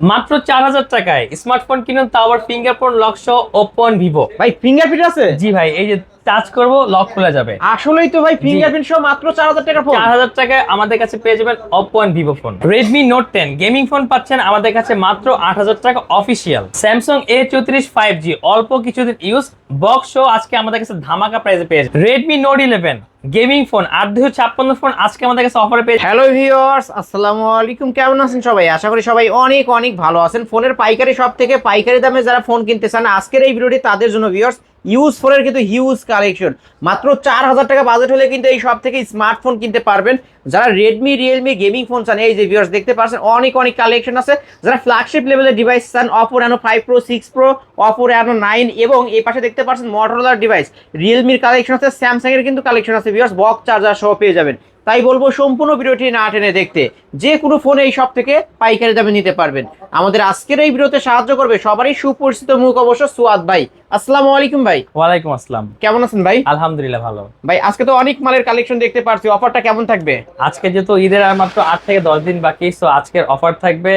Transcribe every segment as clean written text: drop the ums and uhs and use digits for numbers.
মাত্র 4000 টাকায় স্মার্টফোন কিনুন, তাও আবার ফিঙ্গারপ্রিন্ট লক সহ Oppo and Vivo। ভাই ফিঙ্গারপ্রিন্ট আছে? জি ভাই, এই যে টাচ করব লক খুলে যাবে। আসলেই তো ভাই ফিঙ্গারপ্রিন্ট সহ মাত্র 4000 টাকা ফোন। 4000 টাকায় আমাদের কাছে পেয়ে যাবেন Oppo and Vivo phone. Redmi Note 10 gaming phone পাচ্ছেন আমাদের কাছে মাত্র 8000 টাকা অফিশিয়াল। Samsung A34 5G অল্প কিছুদিন ইউজ বক্স সহ আজকে আমাদের কাছে ধামাকা প্রাইসে পেয়ে যাবেন। Redmi Note 11 gaming phone 8256 phone আজকে আমাদের কাছে অফারে পেয়ে যাবেন। হ্যালো ভিউয়ার্স, আসসালামু আলাইকুম। কেমন আছেন সবাই? আশা করি সবাই অনেক অনেক ভালো আছেন। ফোনের পাইকারি শপ থেকে পাইকারি দামে যারা ফোন কিনতে চান, আজকের এই ভিডিওটি তাদের জন্য ভিউয়ার্স। ইউজ ফোনের কিন্তু হিউজ কালেকশন, মাত্র 4000 টাকা বাজেট হলে কিন্তু এই শপ থেকে স্মার্টফোন কিনতে পারবেন। যারা রেডমি রিয়েলমি গেমিং ফোন চান, এই যে ভিউয়ার্স দেখতে পাচ্ছেন অনেক অনেক কালেকশন আছে। যারা ফ্ল্যাগশিপ লেভেলের ডিভাইস চান, Oppo Reno 5 Pro 6 Pro, Oppo Reno 9 এবং এই পাশে দেখতে পাচ্ছেন মটোরোলার ডিভাইস, রিয়েলমির কালেকশন আছে, স্যামসাং এর কিন্তু কালেকশন আছে ভিউয়ার্স। বক্স চার্জার সহ পেয়ে যাবেন। তাই বলবো সম্পূর্ণ ভিডিওটি না টেনে দেখতে, যে কোনো ফোন এই শপ থেকে পাইকারি দামে নিতে পারবেন। আমাদের আজকের এই ভিডিওতে সাহায্য করবে সবারই সুপরিচিত মুখ অবশ্য সুয়াদ ভাই। আসসালামু আলাইকুম ভাই। ওয়ালাইকুম আসসালাম। কেমন আছেন ভাই? আলহামদুলিল্লাহ ভালো। ভাই আজকে তো অনেক মালের কালেকশন দেখতে পাচ্ছি, অফারটা কেমন থাকবে? আজকে যেহেতু ঈদের আর মাত্র 8 থেকে 10 দিন বাকি, সো আজকের অফার থাকবে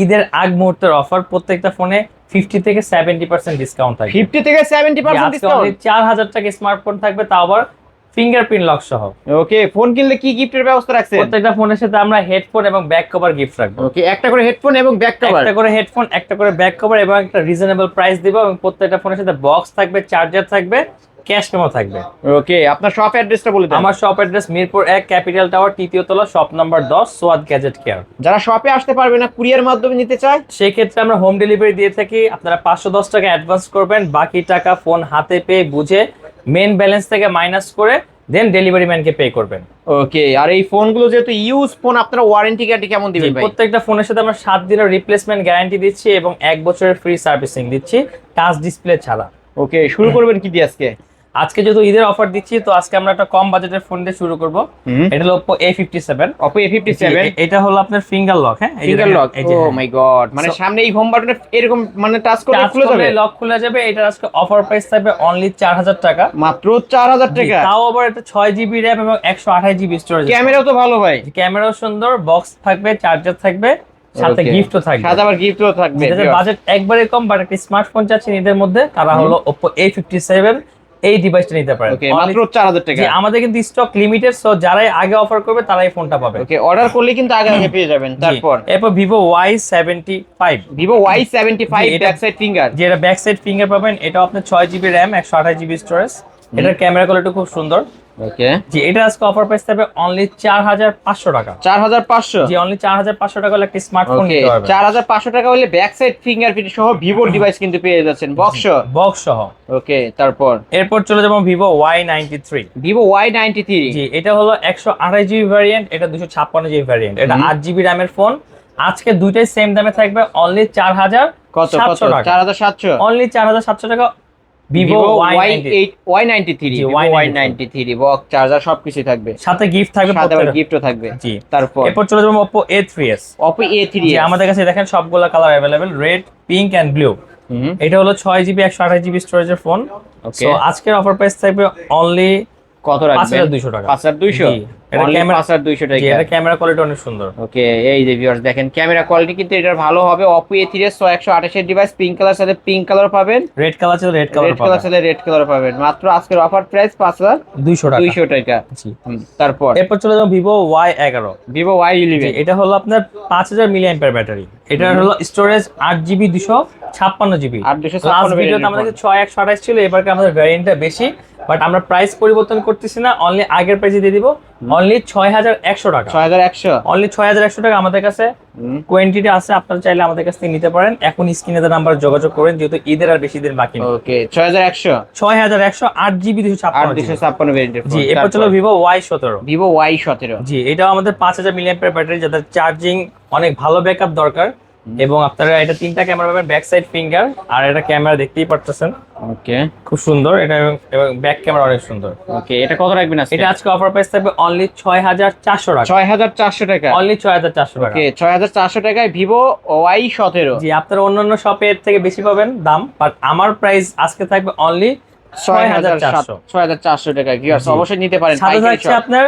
ঈদের আগ মুহূর্তের অফার। প্রত্যেকটা ফোনে 50 থেকে 70% ডিসকাউন্ট থাকবে। 50 থেকে 70% ডিসকাউন্ট। 4000 টাকা স্মার্টফোন থাকবে, তাও আবার ফিঙ্গারপ্রিন্ট লক সহ। ওকে, ফোন কিনলে কি গিফটের ব্যবস্থা রাখছেন? প্রত্যেকটা ফোনের সাথে আমরা হেডফোন এবং ব্যাক কভার গিফট রাখবো। ওকে, একটা করে হেডফোন এবং ব্যাক কভার। একটা করে হেডফোন, একটা করে ব্যাক কভার এবং একটা রিজনেবল প্রাইস দিব, এবং প্রত্যেকটা ফোনের সাথে বক্স থাকবে, চার্জার থাকবে, ক্যাশ মেমো থাকবে। ওকে, আপনার শপ অ্যাড্রেসটা বলে দেন। আমার shop address Mirpur 1 capital tower 3য় তলা, shop number 10, Swad gadget care. যারা শপে আসতে পারবে না, কুরিয়ার মাধ্যমে নিতে চায়, সেই ক্ষেত্রে আমরা হোম ডেলিভারি দিয়ে থাকি। আপনারা 510 টাকা অ্যাডভান্স করবেন, বাকি টাকা ফোন হাতে পেয়ে বুঝে মেন ব্যালেন্স থেকে মাইনাস করে দেন ডেলিভারি ম্যানকে পে করবেন। ওকে। আর এই ফোনগুলো যেহেতু ইউজ ফোন, আপনারা ওয়ারেন্টি গ্যারান্টি কেমন দিবেন ভাই? প্রত্যেকটা ফোনের সাথে আমরা 7 দিনের রিপ্লেসমেন্ট গ্যারান্টি দিচ্ছি এবং 1 বছরের ফ্রি সার্ভিসিং দিচ্ছি, টাচ ডিসপ্লে ছাড়া। ওকে, শুরু করবেন কি দিয়ে আজকে? আজকে যেহেতু ঈদের অফার দিচ্ছি, তো আজকে আমরা একটা কম বাজেটের ফোন দিয়ে শুরু করব। এটা হলো Oppo A57। Oppo A57, এটা হলো আপনার ফিঙ্গার লক। হ্যাঁ, ফিঙ্গার লক। ও মাই গড, মানে সামনে এই হোম বাটনে এরকম মানে টাচ করলে খুলে যাবে, লক খুলে যাবে। এটা আজকে অফার প্রাইস থাকবে অনলি 4000 টাকা, মাত্র 4000 টাকা। তাও আবার এটা 6GB র‍্যাম এবং 128GB স্টোরেজ। ক্যামেরাও তো ভালো ভাই। ক্যামেরাও সুন্দর, বক্স থাকবে, চার্জার থাকবে, সাথে গিফটও থাকবে। সাথে আবার গিফটও থাকবে। যাদের বাজেট একবারে কম বাট একটা স্মার্টফোন চাচ্ছেন ঈদের মধ্যে, তারা হলো Oppo A57 এই ডিভাইসটা নিতে পারেন। ওকে, মাত্র 4000 টাকা। জি, আমাদের কিন্তু স্টক লিমিটেড, সো যারাই আগে অফার করবে তারাই ফোনটা পাবে। ওকে, অর্ডার করলে কিন্তু আগে আগে পেয়ে যাবেন। এরপর Vivo Y75। Vivo Y75 back side finger, যেটা ব্যাক সাইড ফিঙ্গার পাবেন। এটাও আপনার 6GB র‍্যাম, 128GB স্টোরেজ। এটার ক্যামেরা কোয়ালিটি খুব সুন্দর। ওকে জি, এটা আজকে অফার প্রাইস থাকবে অনলি 4500 টাকা। 4500? জি, অনলি 4500 টাকা হলে একটা স্মার্টফোন ওকে, নিতে পারবেন। 4500 টাকা হলে ব্যাক সাইড ফিঙ্গারপ্রিন্ট সহ ভিভো ডিভাইস কিন্তু পেয়ে যাচ্ছেন, বক্স সহ। ওকে, এরপর চলে যাবো Vivo Y93। Vivo Y93। জি, এটা হলো 128GB ভ্যারিয়েন্ট, এটা 256GB ভ্যারিয়েন্ট। এটা 8GB র‍্যামের ফোন। আজকে দুইটাই সেম দামে থাকবে অনলি 4700 টাকা। 4700? অনলি 4700 টাকা Vivo Y93 বক্স চার্জার সবকিছু থাকবে, সাথে গিফট থাকবে, সাথে আবার গিফটও থাকবে। জি, তারপর এরপর চলে যাবো Oppo A3s। Oppo A3s, জি, আমাদের কাছে দেখেন সবগুলা colour available, red, pink and blue. এটা হলো 6GB 128GB স্টোরেজের ফোন। সো আজকের অফার প্রাইস থাকবে অনলি কত রাখবেন? 5200 টাকা। 5200? এটা ক্যামেরা 5200 টাকা। এটা ক্যামেরা কোয়ালিটি অনেক সুন্দর। ওকে, এই যে ভিউয়ার্স দেখেন ক্যামেরা কোয়ালিটি কিন্তু এটার ভালো হবে। Oppo A3s 128 এর ডিভাইস, পিঙ্ক কালার সাথে পিঙ্ক কালার পাবেন, রেড কালার ছিল রেড কালার রেড কালার সাথে রেড কালার পাবেন। মাত্র আজকের অফার প্রাইস 5200 টাকা। জি, তারপর এরপর চলে যাবো Vivo Y11। Vivo Y11, এটা হলো আপনার 5000 mAh ব্যাটারি। এটা হলো স্টোরেজ 8GB 256GB। 8 লাস্ট ভিডিওতে আমাদের 6128 ছিল, এবারকে আমাদের ভ্যারিয়েন্টটা বেশি, বাট আমরা প্রাইস পরিবর্তন করতেছি না, অনলি আগের প্রাইসে দিয়ে দিব, অনলি 6100 টাকা। 6100? অনলি 6100 টাকা আমাদের কাছে কোয়ান্টিটি আছে, আপনারা চাইলে আমাদের কাছ থেকে নিতে পারেন। এখন স্ক্রিনে দেওয়া নাম্বার যোগাযোগ করেন, যেহেতু ঈদের আর বেশি দিন বাকি নেই। ওকে, 6100? 6100 8GB 256 ভেরিয়েন্টের। জি, এরপর চলো Vivo Y17। Vivo Y17, জি, এটাও আমাদের 5000 mAh ব্যাটারি, যাদের চার্জিং অনেক ভালো ব্যাকআপ দরকার। এবং আপনারা এটা 3টা ক্যামেরা পাবেন, ব্যাক সাইড ফিঙ্গার, আর এটা ক্যামেরা দেখতেই পারতেছেন। ওকে, খুব সুন্দর এটা, এবং ব্যাক ক্যামেরা অনেক সুন্দর। ওকে, এটা কত রাখবেন আজকে? এটা আজকে অফার প্রাইস থাকবে অনলি 6400 টাকা। 6400 টাকা? অনলি 6400 টাকা। ওকে, 6400 টাকায় Vivo Y17। জি, আপনারা অন্যান্য শপে এর থেকে বেশি পাবেন দাম, বাট আমার প্রাইস আজকে থাকবে অনলি 6400 টাকা। ভিউয়ার্স অবশ্যই নিতে পারেন। সাথে থাকছে আপনার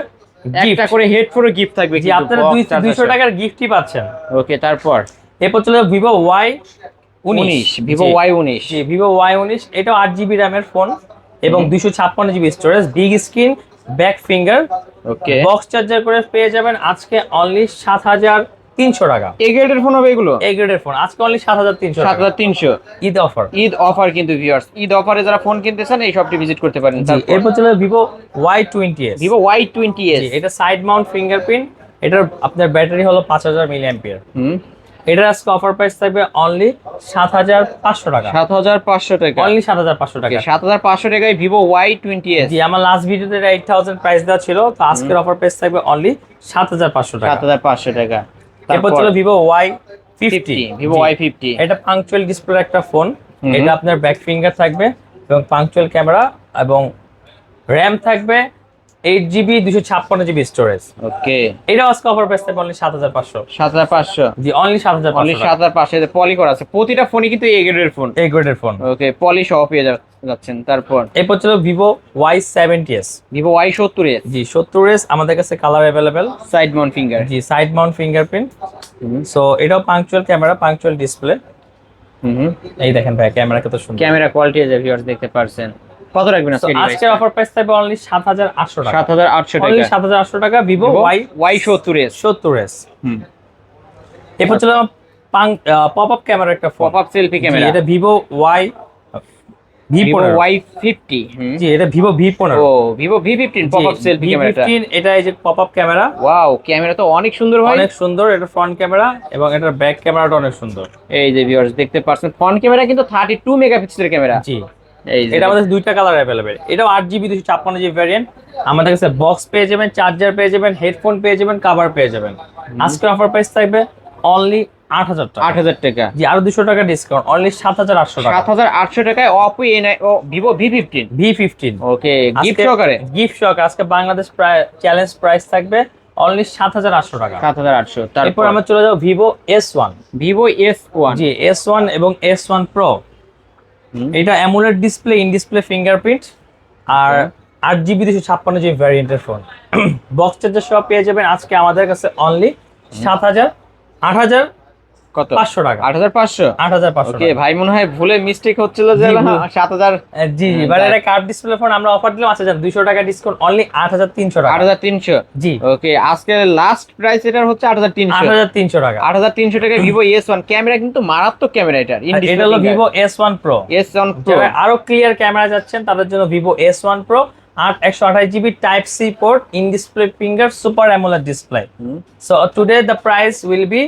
একটা করে হেডফোনও গিফট থাকবে। জি, আপনারা 200 টাকার গিফটই পাচ্ছেন। ওকে, তারপর এরপর চলে যাবো ভিভো ওয়াই 19 ভিভো Y19 জি ভিভো ওয়াই 19, এটাও 8 জিবি র্যামের ফোন এবং 256 GB storage, big screen, back finger, ওকে বক্স চার্জার করে পেয়ে যাবেন আজকে অনলি 7300 টাকা। এ গ্রেডের ফোন হবে এগুলো? এই গ্রেডের ফোন আজকে অনলি 7300 টাকা, 7300 ঈদ অফার। ঈদ অফার কিন্তু ভিউয়ার্স, ঈদ অফারে যারা ফোন কিনতে চান এই শপটি ভিজিট করতে পারেন। এরপর চলে Vivo Y 20s। Vivo Y20s, এটা সাইড মাউন্ট ফিঙ্গারপ্রিন্ট, এটার আপনার ব্যাটারি হলো 5000 মিলিঅ্যাম্পিয়ার। এটার আজকে অফার প্রাইস থাকবে অনলি 7500 টাকা। 7500 টাকা, অনলি 7500 টাকা। 7500 টাকায় ভিভো Y20s। জি আমার লাস্ট ভিডিওতে 8000 প্রাইস দেওয়া ছিল, তো আজকের অফার প্রাইস থাকবে অনলি 7500 টাকা। 7500 টাকা। এরপর চলো ভিভো Y50। ভিভো Y50, এটা পাংচুয়াল ডিসপ্লের একটা ফোন। এটা আপনার ব্যাক ফিঙ্গার থাকবে এবং পাংচুয়াল ক্যামেরা এবং র্যাম থাকবে 8 জিবি 256 জিবি স্টোরেজ। ওকে এটা আজকে অফার প্রাইস থাকবে অনলি 7500। 7500, জি অনলি 7500 অনলি 7500 পলি করা আছে। প্রতিটা ফোনই কিন্তু এ গ্রেডের ফোন, এই গ্রেডের ফোন। ওকে পলি সহ পেয়ে যাচ্ছেন। তারপর এরপর ছিল ভিভো Y70s। ভিভো Y70s, জি 70s আমাদের কাছে colour available. Side mount finger, জি সাইড মাউন্ট ফিঙ্গারপ্রিন্ট। সো এটাও পাংচুয়াল ক্যামেরা, পাংচুয়াল ডিসপ্লে। এই দেখেন ভাই ক্যামেরা কত সুন্দর, ক্যামেরা কোয়ালিটি যে ভিউয়ার্স দেখতে পারছেন। কত রাখবেন আজকে ডিভাইস? আজকের অফার প্রাইস থাকবে অনলি 7800 টাকা। 7800 অনলি টাকা, 7800 টাকা ভিভো Y70s। 70s। এরপর ছিল পপ আপ ক্যামেরা একটা phone, pop up selfie camera, এটা ভিভো ভিভো V15। Y50। জি এটা ভিভো V15। ও Vivo V15 pop up selfie ক্যামেরাটা। V15 এটা এই যে pop up camera. Wow camera তো অনেক সুন্দর ভাই, অনেক সুন্দর। এটা ফ্রন্ট ক্যামেরা এবং এটার ব্যাক ক্যামেরাটা অনেক সুন্দর। এই যে ভিউয়ার্স দেখতে পাচ্ছেন ফ্রন্ট ক্যামেরা কিন্তু 32 মেগাপিক্সেলের ক্যামেরা। জি এই যে এটা আমাদের দুইটা কালার अवेलेबल। এটাও 8 জিবি 256 জিবি ভ্যারিয়েন্ট। আমাদের কাছে বক্স পেয়ে যাবেন, চার্জার পেয়ে যাবেন, হেডফোন পেয়ে যাবেন, কভার পেয়ে যাবেন। আজকের অফার প্রাইস থাকবে অনলি 8000 টাকা। 8000 টাকা, জি আরো 200 টাকা ডিসকাউন্ট, অনলি 7800 টাকা। 7800 টাকায় Oppo A9 ও ভিভো V15। V15 ওকে গিফট সহকারে, গিফট সহকারে আজকে বাংলাদেশ চ্যালেঞ্জ প্রাইস থাকবে অনলি 7800 টাকা। 7800। তারপর তারপর আমরা চলে যাব ভিভো S1। ভিভো S1, জি S1 এবং S1 Pro। এটা AMOLED display, in display fingerprint আর 8 জিবি 256 জিবি ভ্যারিয়েন্টের ফোন। বক্স চার্জার সহ পেয়ে যাবেন আজকে আমাদের কাছে অনলি 8500 কত? 500 টাকা। 8500। 8500 ওকে ভাই মনে হয় ভুলে মিস্টেক হচ্ছিল যে জি, 7000। জি জি বাট এটা কার্ভ ডিসপ্লে ফোন আমরা অফার দিলাম। আচ্ছা 200 টাকা ডিসকাউন্ট, অনলি 8300 টাকা। 8300। জি ওকে আজকে লাস্ট প্রাইস এটার হচ্ছে 8300। 8300 টাকা। 8300 টাকা ভিভো S1। ক্যামেরা কিন্তু মারাত্মক ক্যামেরা এটার। এটা হলো Vivo S1 Pro। S1 Pro। যারা আরো ক্লিয়ার ক্যামেরা যাচ্ছেন তাদের জন্য Vivo S1 Pro 128 GB type C port, in display finger, super AMOLED display. So today the price will be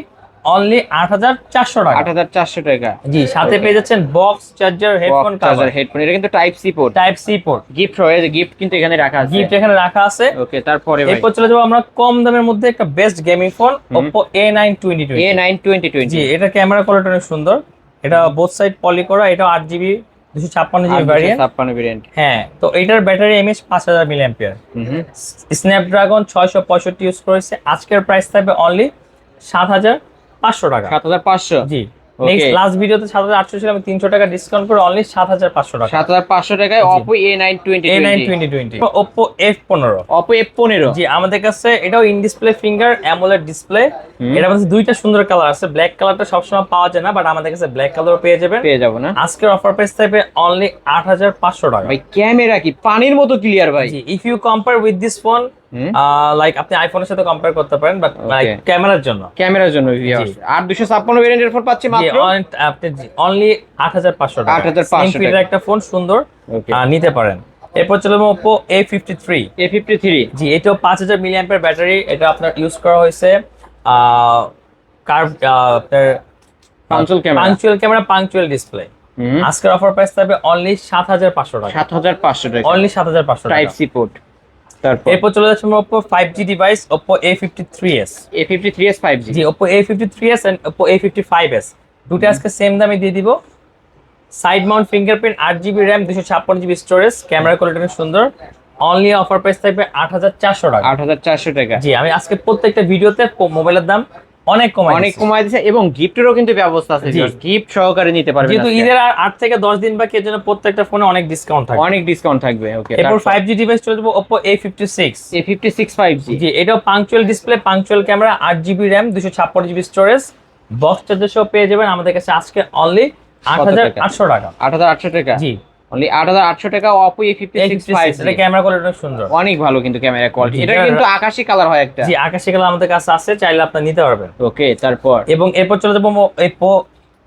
only 8400 টাকা। 8400 টাকা। জি সাথে পেয়ে যাচ্ছেন box charger, headphone, charger, headphone. এটা কিন্তু type C port, type C port. Gift রয়েছে, gift কিন্তু এখানে রাখা আছে, গিফট এখানে রাখা আছে। ওকে তারপরে ভাই এরপর চলে যাবো আমরা কম দামের মধ্যে একটা best gaming phone, Oppo A9 2020। A9 2020। জি এটা ক্যামেরা কোয়ালিটি অনেক সুন্দর। এটা বোথ সাইড পলি করা। এটা 8 জিবি 256 জিবি ভ্যারিয়েন্ট। 56 ভ্যারিয়েন্ট। হ্যাঁ তো এটার battery mAh 5000 milliampere. Snapdragon 665 use করেছে। আজকের প্রাইস থাকবে অনলি 7500 টাকা। 7500। জি Okay. নেক্সট লাস্ট ভিডিওতে 7800 ছিল, আমি 300 টাকা ডিসকাউন্ট করে অনলি 7500 টাকা। 7500 টাকায় Oppo A9 A9 2020। 2020। Oppo F15। Oppo F15। জি আমাদের কাছে এটাও in display finger, AMOLED display. এটার মধ্যে দুইটা সুন্দর কালার আছে। ব্ল্যাক কালারটা সবসময় পাওয়া যায় না, বাট আমাদের কাছে ব্ল্যাক কালারও পেয়ে যাবেন। পেয়ে যাব না? আজকের অফার প্রাইস থাকবে অনলি 8500 টাকা। ভাই ক্যামেরা কি পানির মতো ক্লিয়ার ভাই। জি if you compare with this phone, like আপনি আইফোনের সাথে কম্পেয়ার করতে পারেন, বাট ক্যামেরার জন্য, ক্যামেরার জন্য ভিউয়ার্স। আর 256 ভ্যারিয়েন্টের ফোন পাচ্ছি মাত্র আপনি অনলি 8500 টাকা। 8500 সিম্পল একটা ফোন, সুন্দর, নিতে পারেন। এরপর চলে যাবো Oppo A53। A53। জি এটাও 5000 মিলিঅ্যাম্পিয়ার ব্যাটারি। এটা আপনার ইউজ করা হয়েছে কার্ভ আপনার পাঞ্চুয়াল ক্যামেরা, পাঞ্চুয়াল ডিসপ্লে। আজকের অফার প্রাইস থাকবে অনলি 7500 টাকা। 7500 টাকা, অনলি 7500 টাকা। Type C port. তারপর এরপর চলে যাচ্ছে Oppo 5G device, Oppo A53s। A53s 5G। জি Oppo A53s এন্ড Oppo A55s দুটো আজকে সেম দামে দিয়ে দিব। Side mount fingerprint, 8 GB RAM, 256 GB storage, camera quality অনেক সুন্দর। অনলি অফার প্রাইস থাকবে 8400 টাকা। 8400 টাকা। জি আমি আজকে প্রত্যেকটা ভিডিওতে মোবাইলের দাম অনেক কমাই দিয়েছে এবং গিফটেরও কিন্তু ব্যবস্থা আছে। গিফট সহকারে নিতে পারবেন। যেহেতু ঈদের আর 8 থেকে 10 দিন বাকি, এর জন্য প্রত্যেকটা ফোনে অনেক ডিসকাউন্ট থাকবে। অনেক ডিসকাউন্ট থাকবে। ওকে এরপর 5G ডিভাইস চলে যাবো Oppo A56। A56 5G। জি এটাও punctual display, punctual camera, 8 GB RAM, 256 GB storage, box charger সহ পেয়ে যাবেন আমাদের কাছে আজকে অনলি 8800 টাকা। 8800 টাকা, জি অনলি 8800 টাকা Oppo A56 5G। এটা ক্যামেরা কোয়ালিটি অনেক সুন্দর, অনেক ভালো কিন্তু ক্যামেরা কোয়ালিটি। জি, এটা এটা- কিন্তু আকাশী কালার হয় একটা। জি আকাশি কালার আমাদের কাছে আছে, চাইলে আপনি নিতে পারবেন। ওকে, তারপর এবং এরপর চলে যাবো Oppo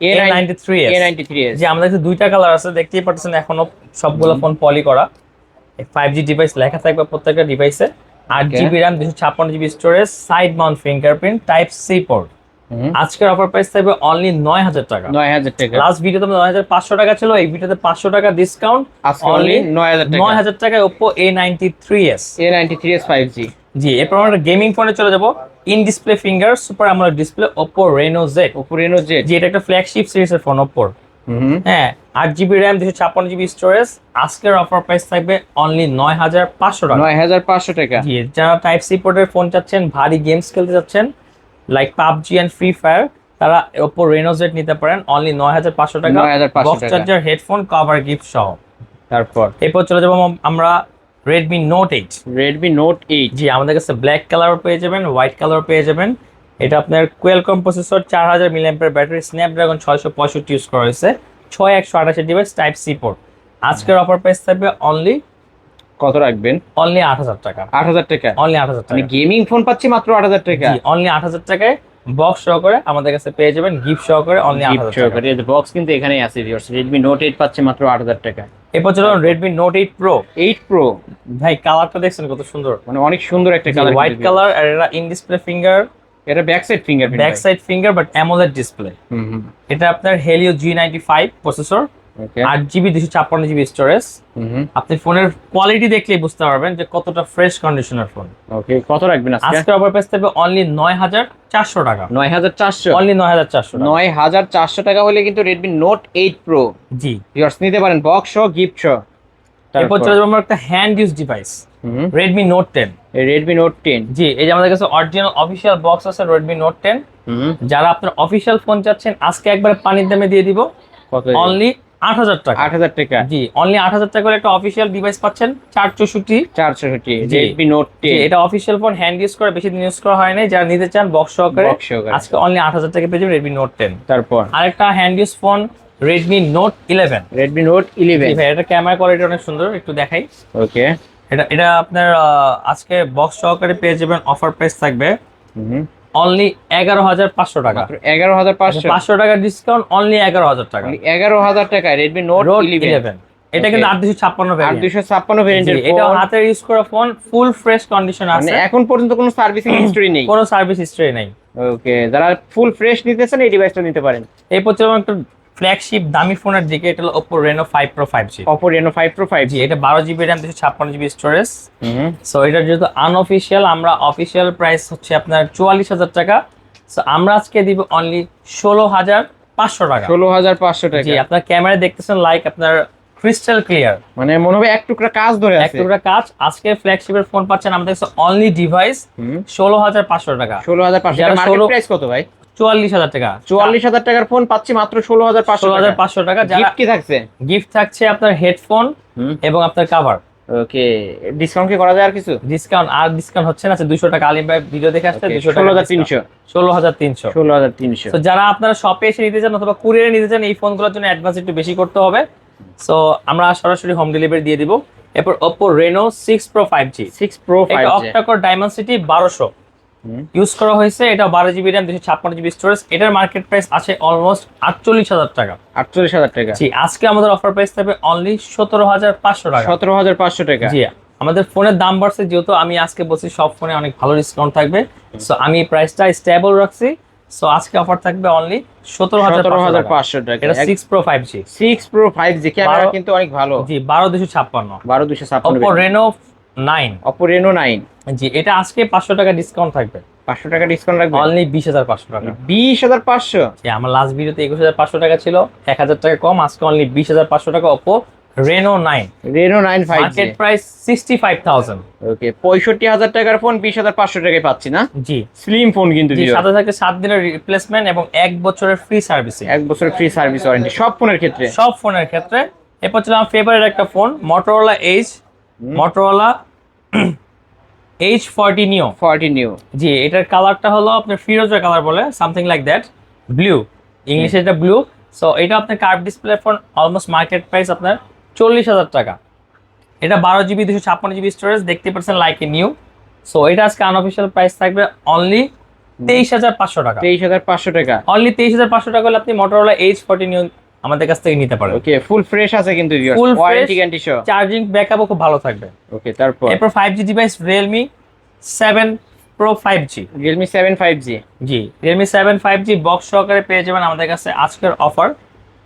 A93s। A93s। যে আমাদের কাছে দুইটা কালার আছে, দেখতেই পাচ্ছেন এখনো সবগুলো ফোন পলি করা। 5G ডিভাইস লেখা থাকবে প্রত্যেকটা ডিভাইসে। 8GB RAM, 256GB storage, side mount fingerprint, type C port. আজকের অফার প্রাইস থাকবে অনলি 9000 টাকা। 9000 টাকা। লাস্ট ভিডিওতে 9500 টাকা ছিল, এই ভিডিওতে 500 টাকা ডিসকাউন্ট, আজকে অনলি 9000 টাকা। 9000 টাকায় Oppo A93s। A93s 5G। জি, এরপর আমরা গেমিং ফোনে চলে যাব। In display finger super AMOLED display Oppo Reno Z। Oppo Reno Z। জি, এটা একটা ফ্ল্যাগশিপ সিরিজের ফোন Oppo। হ্যাঁ, 8GB RAM, 256GB স্টোরেজ। আজকের অফার প্রাইস থাকবে অনলি 9500 টাকা। 9500 টাকা। জি, যারা টাইপ সি পোর্টের ফোন চাচ্ছেন, ভারী গেমস খেলতে চাচ্ছেন like PUBG and free fire, তারা Oppo Reno Z নিতে পারেন অনলি 9500 টাকা। 9500 বক্স টাকা। চার্জার, হেডফোন, কভার গিফট সহ। তারপর এরপর চলে যাবো আমরা Redmi Note 8। Redmi Note 8। জি, আমাদের কাছে ব্ল্যাক কালারও পেয়ে যাবেন, হোয়াইট কালারও পেয়ে যাবেন। এটা আপনার Qualcomm processor, 4000 mAh battery, Snapdragon 665 use করা হয়েছে, 6128 ডিভাইস, টাইপ সি পোর্ট। আজকের অফার প্রাইস থাকবে অনলি কত রাখবেন? 8000 টাকা। 8000 টাকা। অনলি 8000 আমি টাকা। গেমিং ফোন পাচ্ছি মাত্র 8000 টাকা। জি, অনলি 8000 টাকায় বক্স সহকারে আমাদের কাছে পেয়ে যাবেন, গিফট সহকারে অনলি 8000 টাকা। এই যে বক্স কিন্তু এখানেই আছে ভিউয়ার্স। Redmi Note 8 পাচ্ছে মাত্র 8000 টাকা। এরপর চলুন Redmi Note 8 Pro। 8 Pro ভাই, কালারটা দেখছেন কত সুন্দর, মানে অনেক সুন্দর একটা কালার। হোয়াইট কালার, আর এটা ইন ডিসপ্লে ফিঙ্গার, এটা back side fingerprint. Back side finger but AMOLED display. এটা আপনার Helio G95 প্রসেসর, ওকে। 8GB 256GB storage. আপনি ফোনের কোয়ালিটি দেখলেই বুঝতে পারবেন যে কতটা ফ্রেশ কন্ডিশনের ফোন। ওকে, কত রাখবেন আজকে? আজকে অফার প্রাইস থাকবে অনলি 9400 টাকা। 9400। অনলি 9400 টাকা। 9400 টাকা হলে কিন্তু Redmi Note 8 Pro জি, ভিউয়ার্স নিতে পারেন, বক্স সহ, গিফট সহ। এরপর চলে যাবো আমরা একটা hand use device, Redmi Note 10। Redmi Note 10। জি, এই যে আমাদের কাছে অরিজিনাল অফিসিয়াল বক্স আছে Redmi Note 10। যারা আপনার অফিসিয়াল ফোন চাচ্ছেন, আজকে একবার পানির দামে দিয়ে দিব কত? অনলি 8000 টাকা। 8000 টাকা। জি, অনলি 8000 টাকা করে একটা অফিসিয়াল ডিভাইস পাচ্ছেন, 464। 460 জি। Redmi Note 10। এটা অফিসিয়াল ফোন, হ্যান্ড ইউজ করে বেশি দিন ইউজ করা হয় নাই। যারা নিতে চান বক্স সহকারে, বক্স সহকারে। আজকে অনলি 8000 টাকা পেয়ে যাবেন Redmi Note 10। তারপর আরেকটা hand use phone Redmi Note 11। Redmi Note 11। জি ভাই, এটা ক্যামেরা কোয়ালিটি অনেক সুন্দর, একটু দেখাই। ওকে। এটা আপনার আজকে বক্স সহকারে পেয়ে যাবেন, অফার প্রাইস থাকবে অনলি 11500 টাকা। 11500। 500 টাকা ডিসকাউন্ট, অনলি 11000 টাকা। 11000 টাকায় Redmi Note 11। এটা কিন্তু 856 ভ্যারিয়েন্ট। 856 ভেরিয়েন্টের ফোন। এটা হাতে ইউজ করা ফোন, ফুল ফ্রেশ কন্ডিশন মানে আছে, এখন পর্যন্ত কোনো সার্ভিসিং হিস্টরি নেই। কোনো সার্ভিস হিস্ট্রি নেই। ওকে, যারা ফুল ফ্রেশ নিতেছেন এই ডিভাইসটা নিতে পারেন। এরপর চলুন একটা ফ্ল্যাগশিপ দামি ফোনের দিকে। এটা হলো Oppo Reno 5 Pro 5G। Oppo Reno 5 Pro 5G। জি, এটা 12GB RAM, 256GB storage. So এটা যেহেতু আনঅফিশিয়াল, আমরা অফিশিয়াল প্রাইস হচ্ছে আপনার 44000 টাকা। সো আমরা আজকে দিব অনলি 16500 টাকা। 16500 টাকা। জি, আপনার ক্যামেরা দেখতেছেন লাইক আপনার ক্রিস্টাল ক্লিয়ার, মানে মনে হবে এক টুকরা কাজ ধরে এক আছে। টুকরা কাজ। আজকে ফ্ল্যাগশিপের ফোন পাচ্ছেন আমাদের কাছে অনলি ডিভাইস 16500 টাকা। 16500 যারা টাকা। মার্কেট 16 প্রাইস কত ভাই? 44000 টাকা। 44000 টাকার ফোন পাচ্ছি মাত্র 16500 টাকা। 16500 টাকা। যারা গিফট কি থাকছে? গিফট থাকছে আপনার হেডফোন এবং আপনার কভার। ওকে, ডিসকাউন্ট কি করা যায় আর কিছু? ডিসকাউন্ট হচ্ছে না, 200 টাকা। আলিম ভাই ভিডিও দেখে আসছে, 200 টাকা। 16300। 16300। 16300। তো যারা আপনারা শপে এসে নিতে চান অথবা কুরিয়ারে নিতে চান, এই ফোনগুলোর জন্য অ্যাডভান্স একটু বেশি করতে হবে। সো আমরা সরাসরি হোম ডেলিভারি দিয়ে দিব। এরপর Oppo Reno 6 Pro 5G। 6 Pro 5G। এটা অক্টা-কোর Dimensity 1200 ইউজ করা হয়েছে। এটা 12GB RAM, 256GB স্টোরেজ। এটার মার্কেট প্রাইস আছে অলমোস্ট 48000 টাকা। 48000 টাকা। জি, আজকে আমাদের অফার প্রাইস থাকবে অনলি 17500 টাকা। 17500 টাকা। জি, আমাদের ফোনের দাম বাড়ছে যেহেতু, আমি আজকে বলছি সব ফোনে অনেক ভালো ডিসকাউন্ট থাকবে। সো আমি প্রাইসটা স্টেবল রাখছি। সো আজকে অফার থাকবে অনলি 17500 টাকা। টাকা। এটা 6 Pro 5G। 6 Pro 5G camera কিন্তু অনেক ভালো। জি, 12256। 12256। Oppo Reno 9। Oppo Reno 9। জি, এটা আজকে 500 টাকা ডিসকাউন্ট থাকবে। 500 টাকা ডিসকাউন্ট রাখবেন? অনলি 20500 টাকা। 20500। জি, আমার লাস্ট ভিডিওতে 21500 টাকা ছিল, 1000 টাকা কম। আজকে অনলি 20500 টাকা Oppo Reno 9। Reno 9 5G market price 65000। ওকে, 65000 টাকার ফোন 20500 টাকায় পাচ্ছি না? জি, স্লিম ফোন কিন্তু জি, দিও। সাথে থাকে 7 দিনের রিপ্লেসমেন্ট এবং 1 বছরের ফ্রি সার্ভিসিং। 1 বছরের ফ্রি সার্ভিস ওয়ারেন্টি সব ফোনের ক্ষেত্রে। সব ফোনের ক্ষেত্রে। এরপর ছিল আমার ফেভারিট একটা phone, Motorola H40 Neo। 40 new. জি, এটার কালারটা হলো আপনার ফিরোজা কালার বলে, সামথিং লাইক দ্যাট। ব্লু, ইংলিশে এটা ব্লু। সো এটা আপনার curve display phone, almost market price আপনার 40,000 টাকা। এটা 12 GB 256 GB স্টোরেজ, দেখতে পাচ্ছেন লাইক এ নিউ। সো এটা আজকে আনঅফিশিয়াল প্রাইস থাকবে অনলি 23,500 টাকা। 23,500 টাকা। অনলি 23,500 টাকা হলে আপনি মোটরোলা H40 নিউ আমাদের কাছ থেকে নিতে পারেন। ওকে, ফুল ফ্রেশ আছে কিন্তু ভিউয়ার্স, ফুল ওয়ারেন্টি গ্যারান্টি সহ। চার্জিং ব্যাকআপও খুব ভালো থাকবে। ওকে, তারপর এরপর 5G device Realme 7 Pro 5G। Realme 7 5G। জি, Realme 7 5G বক্স সহকারে পেয়ে যাবেন আমাদের কাছে আজকের অফার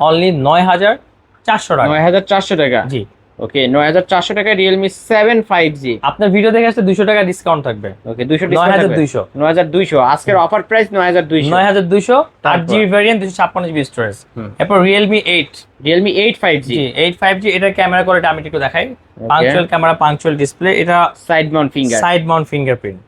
অনলি 9,400 টাকা। 9,400 টাকা। জি, ওকে, 9,400 টাকায় Realme 7 5G। আপনার ভিডিও দেখে আসলে 200 টাকা ডিসকাউন্ট থাকবে। ওকে, 200 ডিসকাউন্ট থাকবে। 9,200। 9,200 আজকের অফার প্রাইস 9,200। 9,200 তারপর? 8GB variant 256GB storage. এরপর Realme 8। Realme 8 5G। জি, 8 5G এটার ক্যামেরা কোয়ালিটি আমি একটু দেখাই। পাঞ্চুয়াল ক্যামেরা, পাঞ্চুয়াল ডিসপ্লে, এটা side mount finger. Side mount fingerprint.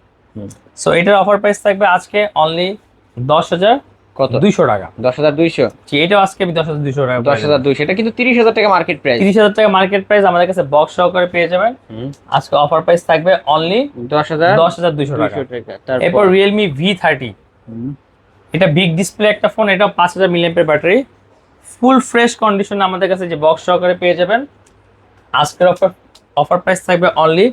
So এটার অফার প্রাইস থাকবে আজকে অনলি 10,200 টাকা। 10,200। জি, এটাও আজকে আমি 10,200 টাকা। 10,200 এটা কিন্তু 30,000 টাকা মার্কেট প্রাইস। 30,000 টাকা মার্কেট প্রাইস, আমাদের কাছে বক্স সহকারে পেয়ে যাবেন। আজকে অফার প্রাইস থাকবে অনলি 10,200 টাকা। তারপর এরপর Realme V30। এটা বিগ ডিসপ্লে একটা ফোন, এটা 5,000 mAh ব্যাটারি, ফুল ফ্রেশ কন্ডিশনে আমাদের কাছে যে বক্স সহকারে পেয়ে যাবেন। আজকের অফার প্রাইস থাকবে অনলি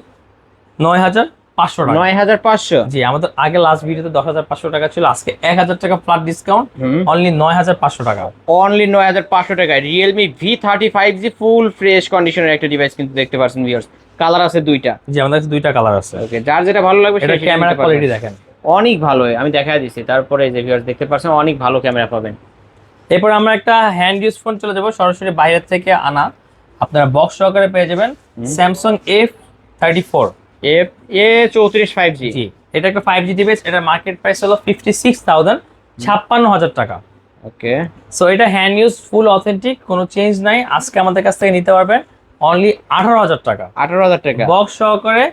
9,500 টাকা। 9,500। জি, আমাদের আগে লাস্ট ভিডিওতে 10,500 টাকা ছিল, আজকে 1,000 টাকা ফ্ল্যাট ডিসকাউন্ট, অনলি 9,500 টাকা। অনলি 9,500 টাকায় Realme V30 5G full fresh কন্ডিশনের একটা ডিভাইস কিন্তু দেখতে পাচ্ছেন ভিউয়ার্স। কালার আছে দুইটা। জি, আমাদের কাছে দুইটা কালার আছে। ওকে, যার যেটা ভালো লাগবে এটা সেটা ক্যামেরা নিতে পারবেন। কোয়ালিটি দেখেন অনেক ভালো, আমি দেখাই দিচ্ছি। তারপরে এই যে ভিউয়ার্স দেখতে পাচ্ছেন অনেক ভালো ক্যামেরা পাবেন। এরপর আমরা একটা হ্যান্ড ইউজ ফোন চলে যাবো, সরাসরি বাইরে থেকে আনা, আপনারা বক্স সহকারে পেয়ে যাবেন Samsung A34। A34 5G। জি, এটা একটা 5G ডিভাইস, এটার মার্কেট প্রাইস হলো 56,000 টাকা। ওকে, সো এটা হ্যান্ড ইউজ, ফুল অথেন্টিক, কোনো চেঞ্জ নাই। আজকে আমাদের কাছ থেকে নিতে পারবেন অনলি 18,000 টাকা। 18,000 টাকা বক্স সহকারে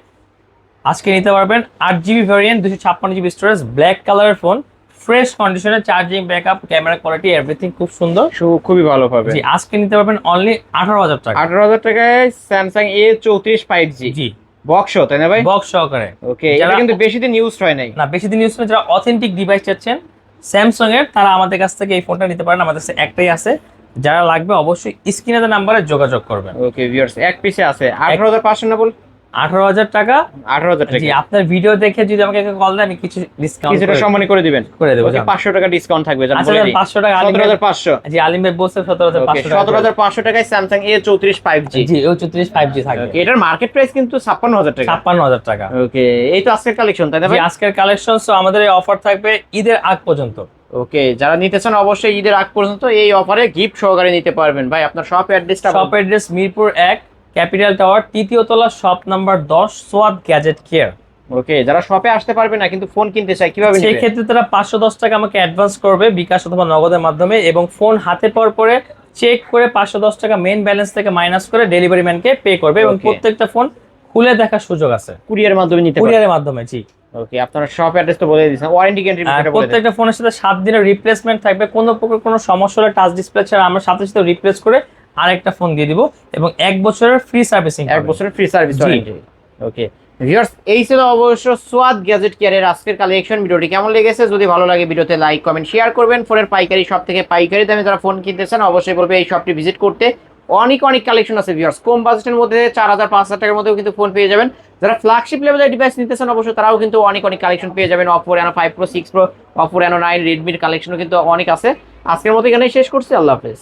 আজকে নিতে পারবেন। 8GB variant 256GB storage, black কালারের ফোন, ফ্রেশ কন্ডিশনে, charging backup, camera quality everything খুব সুন্দর। খুবই ভালো পাবে। জি, আজকে নিতে পারবেন অনলি 18,000 টাকা। 18,000 টাকায় Samsung A34 5G। জি, বক্স তাই না ভাই? বক্স সহকারে। ওকে, এটা কিন্তু বেশি দিন ইউজ হয় নাই। না, বেশি দিন ইউজ করে যারা অথেন্টিক ডিভাইস চাচ্ছেন স্যামসাং এর, তারা আমাদের কাছ থেকে এই ফোনটা নিতে পারেন। আমাদের কাছে একটাই আছে, যারা লাগবে অবশ্যই স্ক্রিনে দেওয়া নাম্বারে যোগাযোগ করবেন। ওকে ভিউয়ার্স, এক পিসে আছে 18,500 না বল? 18,000 টাকা। 18,000 জি, টাকা। আপনার ভিডিও দেখে যদি আমাকে কল দেন, আমি কিছু ডিসকাউন্ট কিছুটা সম্মানী করে দিবেন। করে দেবো। ওকে, 500 টাকা ডিসকাউন্ট থাকবে, জান আচ্ছা, বলে দিই। 500 টাকা। 17,500। জি, আলিম ভাই বলছে 17,500 টাকা। 17,500 টাকায় Samsung A34 5G। জি, ও 34 5G থাকবে। ওকে, এটার মার্কেট প্রাইস কিন্তু 56,000 টাকা। 56,000 টাকা। ওকে, এই তো আজকের কালেকশন তাই না জি, ভাই? আজকের কালেকশন। সো আমাদের এই অফার থাকবে ঈদের আগ পর্যন্ত। ওকে, যারা নিতে চান অবশ্যই ঈদের আগ পর্যন্ত এই অফারে গিফট সহকারে নিতে পারবেন। ভাই আপনার শপ অ্যাড্রেসটা? Shop address Mirpur 1 capital tower, 3য় তলা, shop number 10, Swad gadget care. Okay, যারা শপে আসতে পারবে না কিন্তু ফোন কিনতে চায় কিভাবে সেই নেবে? ক্ষেত্রে তারা 510 টাকা আমাকে অ্যাডভান্স করবে বিকাশ অথবা নগদের মাধ্যমে, এবং ফোন হাতে পাওয়ার পরে চেক করে 510 টাকা মেইন ব্যালেন্স থেকে মাইনাস করে ডেলিভারি ম্যানকে পে করবে, এবং Okay. প্রত্যেকটা ফোন খুলে দেখার সুযোগ আছে কুরিয়ার মাধ্যমে নিতে পারবে। কুরিয়ারের মাধ্যমে। জি, ওকে, আপনার শপ অ্যাড্রেস তো বলে দিয়েছেন, ওয়ারেন্টি গ্যারান্টি আর বিষয়টা বলে দেন। প্রত্যেকটা ফোনের সাথে 7 দিনের রিপ্লেসমেন্ট থাকবে। কোনো প্রকার কোনো সমস্যা হলে টাচ ডিসপ্লে ছাড়া আমরা সাথে সাথে রিপ্লেস করে আরেকটা ফোন দিয়ে দিব, এবং 1 বছরের ফ্রি সার্ভিসিং। 1 বছরের ফ্রি সার্ভিস জি। ওয়ারেন্টি। ওকে ভিউয়ার্স, এই ছিল অবশ্য সোয়াদ গ্যাজেট কেয়ারের আজকের কালেকশন। ভিডিওটি কেমন লেগেছে? যদি ভালো লাগে ভিডিওতে লাইক কমেন্ট শেয়ার করবেন। ফোনের পাইকারি শপ থেকে পাইকারি দামে যারা ফোন কিনতে চান অবশ্যই বলবে এই শপটি ভিজিট করতে। অনেক কালেকশন আছে ভিউয়ার্স, কম বাজেটের মধ্যে 4,000 5,000 টাকার মধ্যেও কিন্তু ফোন পেয়ে যাবেন। যারা ফ্ল্যাগশিপ লেভেলের ডিভাইস নিতে চান অবশ্যই তারাও কিন্তু অনেক কালেকশন পেয়ে যাবেন। Oppo Reno 5 Pro 6 Pro, Oppo Reno 9, Redmi কালেকশনও কিন্তু অনেক আছে। আজকের মতো এখানেই শেষ করছি, আল্লাহ হাফেজ।